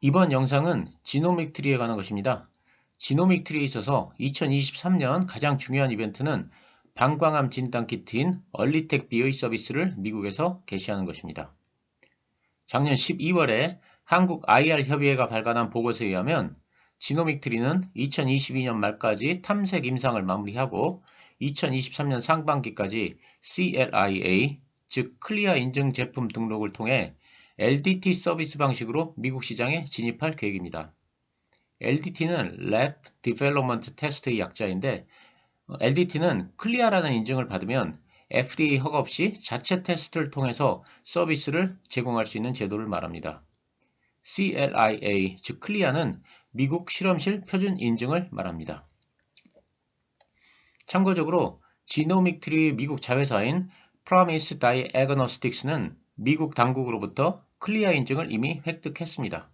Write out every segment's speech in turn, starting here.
이번 영상은 지노믹 트리에 관한 것입니다. 지노믹 트리에 있어서 2023년 가장 중요한 이벤트는 방광암 진단 키트인 얼리텍 B의 서비스를 미국에서 개시하는 것입니다. 작년 12월에 한국 IR 협의회가 발간한 보고서에 의하면 지노믹 트리는 2022년 말까지 탐색 임상을 마무리하고 2023년 상반기까지 CLIA, 즉 클리어 인증 제품 등록을 통해 LDT 서비스 방식으로 미국 시장에 진입할 계획입니다. LDT는 Lab Development Test의 약자인데 LDT는 클리어라는 인증을 받으면 FDA 허가 없이 자체 테스트를 통해서 서비스를 제공할 수 있는 제도를 말합니다. CLIA, 즉 클리어는 미국 실험실 표준 인증을 말합니다. 참고적으로 지노믹 트리의 미국 자회사인 Promise Diagnostics는 미국 당국으로부터 클리어 인증을 이미 획득했습니다.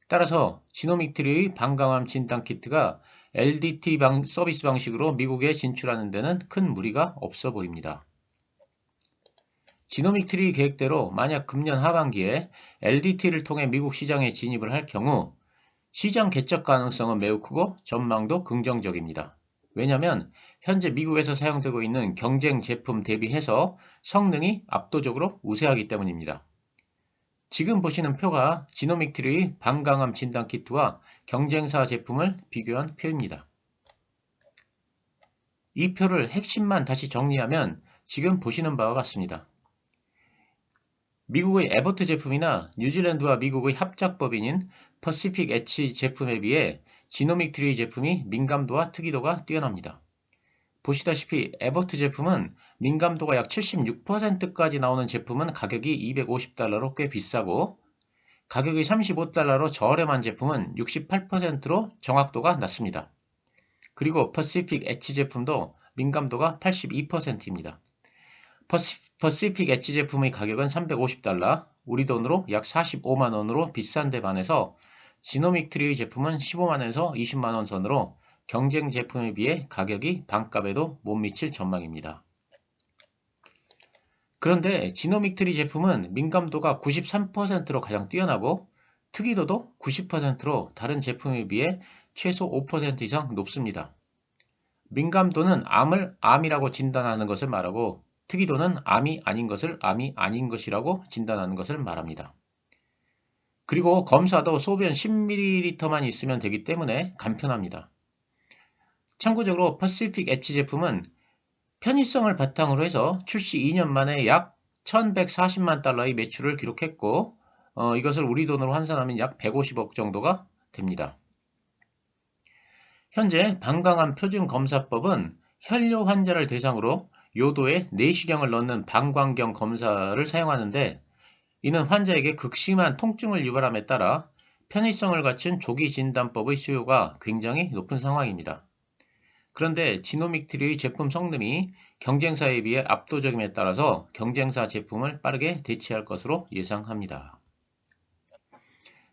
따라서 지노믹 트리의 방광암 진단 키트가 LDT 서비스 방식으로 미국에 진출하는 데는 큰 무리가 없어 보입니다. 지노믹 트리 계획대로 만약 금년 하반기에 LDT를 통해 미국 시장에 진입을 할 경우 시장 개척 가능성은 매우 크고 전망도 긍정적입니다. 왜냐하면 현재 미국에서 사용되고 있는 경쟁 제품 대비해서 성능이 압도적으로 우세하기 때문입니다. 지금 보시는 표가 지노믹 트리의 방광암 진단 키트와 경쟁사 제품을 비교한 표입니다. 이 표를 핵심만 다시 정리하면 지금 보시는 바와 같습니다. 미국의 에버트 제품이나 뉴질랜드와 미국의 합작법인인 퍼시픽 엣지 제품에 비해 지노믹 트리 제품이 민감도와 특이도가 뛰어납니다. 보시다시피 에버트 제품은 민감도가 약 76%까지 나오는 제품은 가격이 $250로 꽤 비싸고 가격이 $35로 저렴한 제품은 68%로 정확도가 낮습니다. 그리고 퍼시픽 엣지 제품도 민감도가 82%입니다. 퍼시픽 엣지 제품의 가격은 $350, 우리 돈으로 약 45만원으로 비싼데 반해서 지노믹 트리의 제품은 15만원에서 20만원 선으로 경쟁 제품에 비해 가격이 반값에도 못 미칠 전망입니다. 그런데 지노믹 트리 제품은 민감도가 93%로 가장 뛰어나고 특이도도 90%로 다른 제품에 비해 최소 5% 이상 높습니다. 민감도는 암을 암이라고 진단하는 것을 말하고 특이도는 암이 아닌 것을 암이 아닌 것이라고 진단하는 것을 말합니다. 그리고 검사도 소변 10ml만 있으면 되기 때문에 간편합니다. 참고적으로 퍼시픽 엣지 제품은 편의성을 바탕으로 해서 출시 2년 만에 약 1140만 달러의 매출을 기록했고 이것을 우리 돈으로 환산하면 약 150억 정도가 됩니다. 현재 방광암 표준검사법은 혈뇨 환자를 대상으로 요도에 내시경을 넣는 방광경 검사를 사용하는데 이는 환자에게 극심한 통증을 유발함에 따라 편의성을 갖춘 조기진단법의 수요가 굉장히 높은 상황입니다. 그런데 지노믹 트리의 제품 성능이 경쟁사에 비해 압도적임에 따라서 경쟁사 제품을 빠르게 대체할 것으로 예상합니다.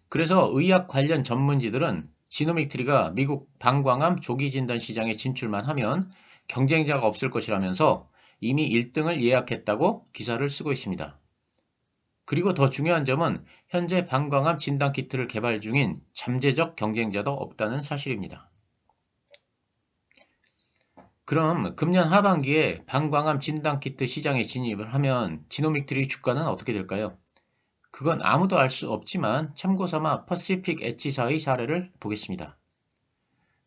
그래서 의학 관련 전문지들은 지노믹 트리가 미국 방광암 조기진단 시장에 진출만 하면 경쟁자가 없을 것이라면서 이미 1등을 예약했다고 기사를 쓰고 있습니다. 그리고 더 중요한 점은 현재 방광암 진단 키트를 개발 중인 잠재적 경쟁자도 없다는 사실입니다. 그럼 금년 하반기에 방광암 진단 키트 시장에 진입을 하면 지노믹 트리 주가는 어떻게 될까요? 그건 아무도 알 수 없지만 참고삼아 퍼시픽 엣지사의 사례를 보겠습니다.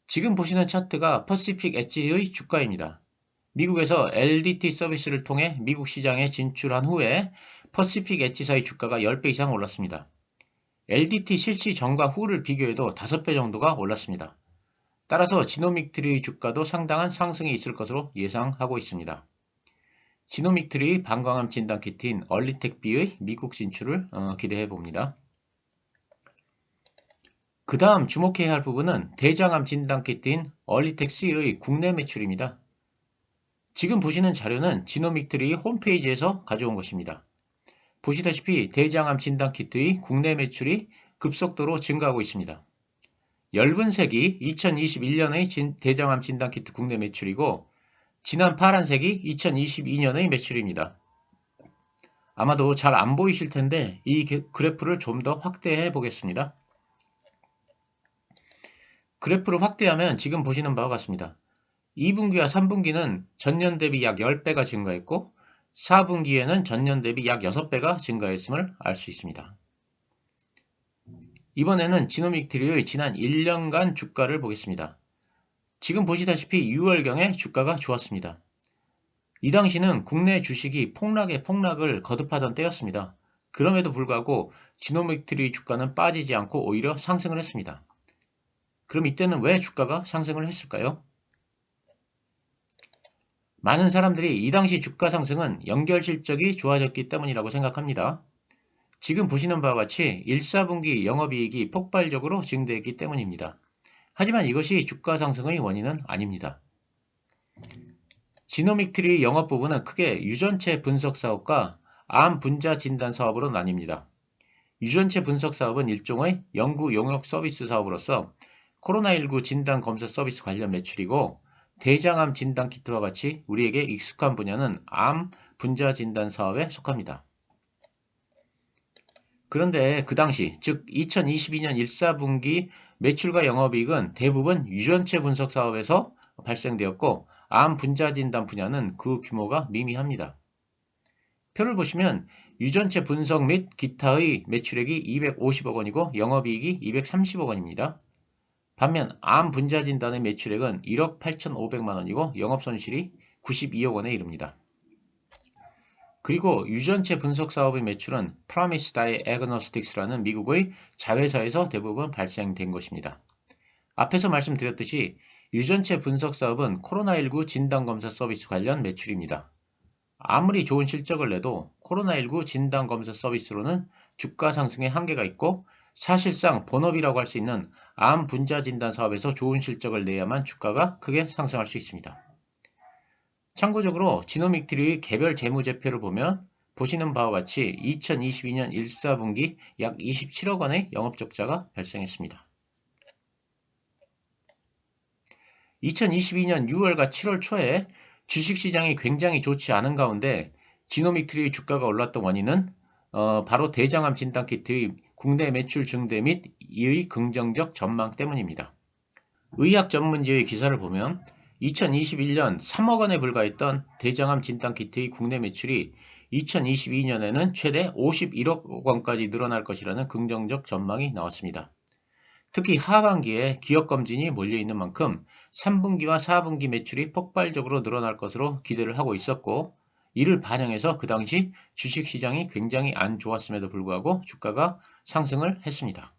지금 보시는 차트가 퍼시픽 엣지의 주가입니다. 미국에서 LDT 서비스를 통해 미국 시장에 진출한 후에 퍼시픽 엣지사의 주가가 10배 이상 올랐습니다. LDT 실시 전과 후를 비교해도 5배 정도가 올랐습니다. 따라서 지노믹 트리의 주가도 상당한 상승이 있을 것으로 예상하고 있습니다. 지노믹 트리 방광암 진단 키트인 얼리텍 B의 미국 진출을 기대해 봅니다. 그 다음 주목해야 할 부분은 대장암 진단 키트인 얼리텍 C의 국내 매출입니다. 지금 보시는 자료는 지노믹 트리 홈페이지에서 가져온 것입니다. 보시다시피 대장암 진단 키트의 국내 매출이 급속도로 증가하고 있습니다. 엷은 색이 2021년의 대장암 진단 키트 국내 매출이고 진한 파란색이 2022년의 매출입니다. 아마도 잘 안 보이실 텐데 이 그래프를 좀 더 확대해 보겠습니다. 그래프를 확대하면 지금 보시는 바와 같습니다. 2분기와 3분기는 전년 대비 약 10배가 증가했고 4분기에는 전년 대비 약 6배가 증가했음을 알 수 있습니다. 이번에는 지노믹트리의 지난 1년간 주가를 보겠습니다. 지금 보시다시피 6월경에 주가가 좋았습니다. 이 당시는 국내 주식이 폭락에 폭락을 거듭하던 때였습니다. 그럼에도 불구하고 지노믹트리 주가는 빠지지 않고 오히려 상승을 했습니다. 그럼 이때는 왜 주가가 상승을 했을까요? 많은 사람들이 이 당시 주가 상승은 연결 실적이 좋아졌기 때문이라고 생각합니다. 지금 보시는 바와 같이 1, 4분기 영업이익이 폭발적으로 증대했기 때문입니다. 하지만 이것이 주가 상승의 원인은 아닙니다. 지노믹트리 영업 부분은 크게 유전체 분석 사업과 암 분자 진단 사업으로 나뉩니다. 유전체 분석 사업은 일종의 연구 용역 서비스 사업으로서 코로나19 진단 검사 서비스 관련 매출이고, 대장암 진단 키트와 같이 우리에게 익숙한 분야는 암 분자 진단 사업에 속합니다. 그런데 그 당시, 즉 2022년 1, 4분기 매출과 영업이익은 대부분 유전체 분석 사업에서 발생되었고, 암 분자 진단 분야는 그 규모가 미미합니다. 표를 보시면 유전체 분석 및 기타의 매출액이 250억 원이고 영업이익이 230억 원입니다. 반면 암 분자 진단의 매출액은 1억 8,500만 원이고 영업손실이 92억 원에 이릅니다. 그리고 유전체 분석 사업의 매출은 Promise Diagnostics라는 미국의 자회사에서 대부분 발생된 것입니다. 앞에서 말씀드렸듯이 유전체 분석 사업은 코로나19 진단검사 서비스 관련 매출입니다. 아무리 좋은 실적을 내도 코로나19 진단검사 서비스로는 주가 상승에 한계가 있고, 사실상 본업이라고 할 수 있는 암 분자 진단 사업에서 좋은 실적을 내야만 주가가 크게 상승할 수 있습니다. 참고적으로 지노믹트리의 개별 재무제표를 보면 보시는 바와 같이 2022년 1, 4분기 약 27억 원의 영업적자가 발생했습니다. 2022년 6월과 7월 초에 주식시장이 굉장히 좋지 않은 가운데 지노믹트리의 주가가 올랐던 원인은 바로 대장암 진단키트의 국내 매출 증대 및 이의 긍정적 전망 때문입니다. 의학 전문지의 기사를 보면 2021년 3억 원에 불과했던 대장암 진단키트의 국내 매출이 2022년에는 최대 51억 원까지 늘어날 것이라는 긍정적 전망이 나왔습니다. 특히 하반기에 기업검진이 몰려있는 만큼 3분기와 4분기 매출이 폭발적으로 늘어날 것으로 기대를 하고 있었고, 이를 반영해서 그 당시 주식시장이 굉장히 안 좋았음에도 불구하고 주가가 상승을 했습니다.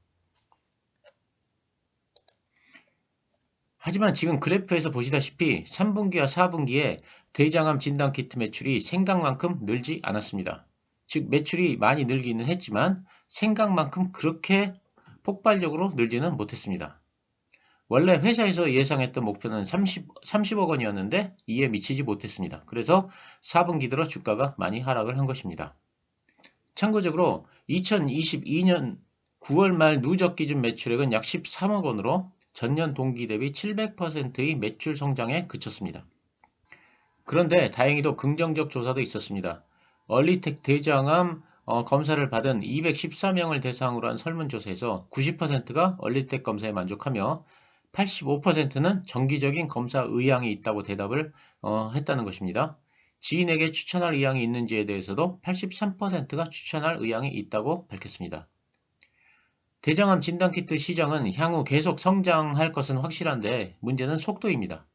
하지만 지금 그래프에서 보시다시피 3분기와 4분기에 대장암 진단키트 매출이 생각만큼 늘지 않았습니다. 즉 매출이 많이 늘기는 했지만 생각만큼 그렇게 폭발적으로 늘지는 못했습니다. 원래 회사에서 예상했던 목표는 30억 원이었는데 이에 미치지 못했습니다. 그래서 4분기 들어 주가가 많이 하락을 한 것입니다. 참고적으로 2022년 9월 말 누적 기준 매출액은 약 13억 원으로 전년 동기 대비 700%의 매출 성장에 그쳤습니다. 그런데 다행히도 긍정적 조사도 있었습니다. 얼리텍 대장암 검사를 받은 214명을 대상으로 한 설문조사에서 90%가 얼리텍 검사에 만족하며 85%는 정기적인 검사 의향이 있다고 대답을 했다는 것입니다. 지인에게 추천할 의향이 있는지에 대해서도 83%가 추천할 의향이 있다고 밝혔습니다. 대장암 진단키트 시장은 향후 계속 성장할 것은 확실한데 문제는 속도입니다.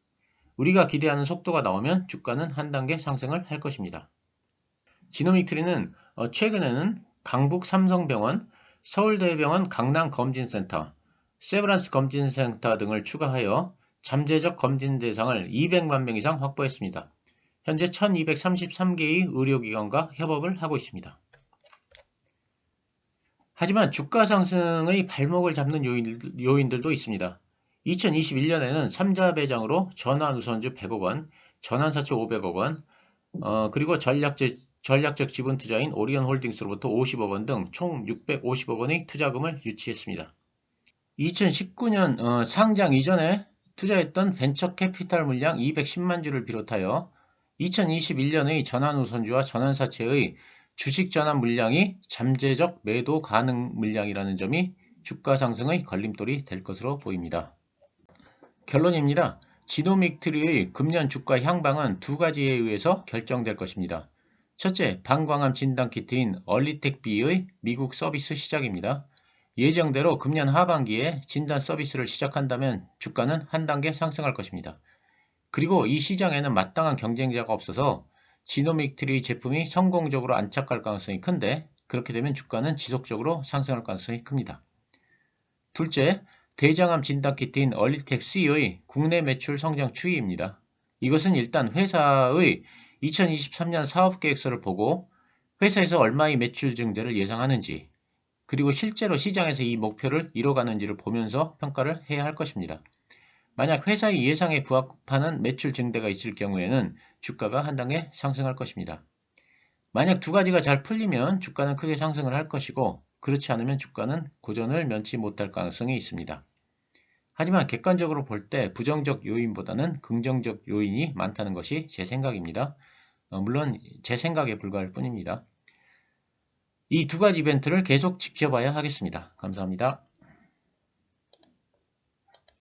우리가 기대하는 속도가 나오면 주가는 한 단계 상승을 할 것입니다. 지노믹트리는 최근에는 강북 삼성병원, 서울대병원 강남검진센터, 세브란스 검진센터 등을 추가하여 잠재적 검진 대상을 200만 명 이상 확보했습니다. 현재 1233개의 의료기관과 협업을 하고 있습니다. 하지만 주가 상승의 발목을 잡는 요인들도 있습니다. 2021년에는 3자 배당으로 전환우선주 100억 원, 전환사채 500억 원, 그리고 전략적 지분 투자인 오리온홀딩스로부터 50억 원 등 총 650억 원의 투자금을 유치했습니다. 2019년 상장 이전에 투자했던 벤처 캐피탈 물량 210만 주를 비롯하여 2021년의 전환우선주와 전환사채의 주식 전환 물량이 잠재적 매도 가능 물량이라는 점이 주가 상승의 걸림돌이 될 것으로 보입니다. 결론입니다. 지노믹트리의 금년 주가 향방은 두 가지에 의해서 결정될 것입니다. 첫째, 방광암 진단 키트인 얼리텍비의 미국 서비스 시작입니다. 예정대로 금년 하반기에 진단 서비스를 시작한다면 주가는 한 단계 상승할 것입니다. 그리고 이 시장에는 마땅한 경쟁자가 없어서 지노믹트리 제품이 성공적으로 안착할 가능성이 큰데, 그렇게 되면 주가는 지속적으로 상승할 가능성이 큽니다. 둘째, 대장암 진단 키트인 얼리텍C의 국내 매출 성장 추이입니다. 이것은 일단 회사의 2023년 사업계획서를 보고 회사에서 얼마의 매출 증대를 예상하는지, 그리고 실제로 시장에서 이 목표를 이뤄가는지를 보면서 평가를 해야 할 것입니다. 만약 회사의 예상에 부합하는 매출 증대가 있을 경우에는 주가가 한 단계 상승할 것입니다. 만약 두 가지가 잘 풀리면 주가는 크게 상승을 할 것이고, 그렇지 않으면 주가는 고전을 면치 못할 가능성이 있습니다. 하지만 객관적으로 볼 때 부정적 요인보다는 긍정적 요인이 많다는 것이 제 생각입니다. 물론 제 생각에 불과할 뿐입니다. 이 두 가지 이벤트를 계속 지켜봐야 하겠습니다. 감사합니다.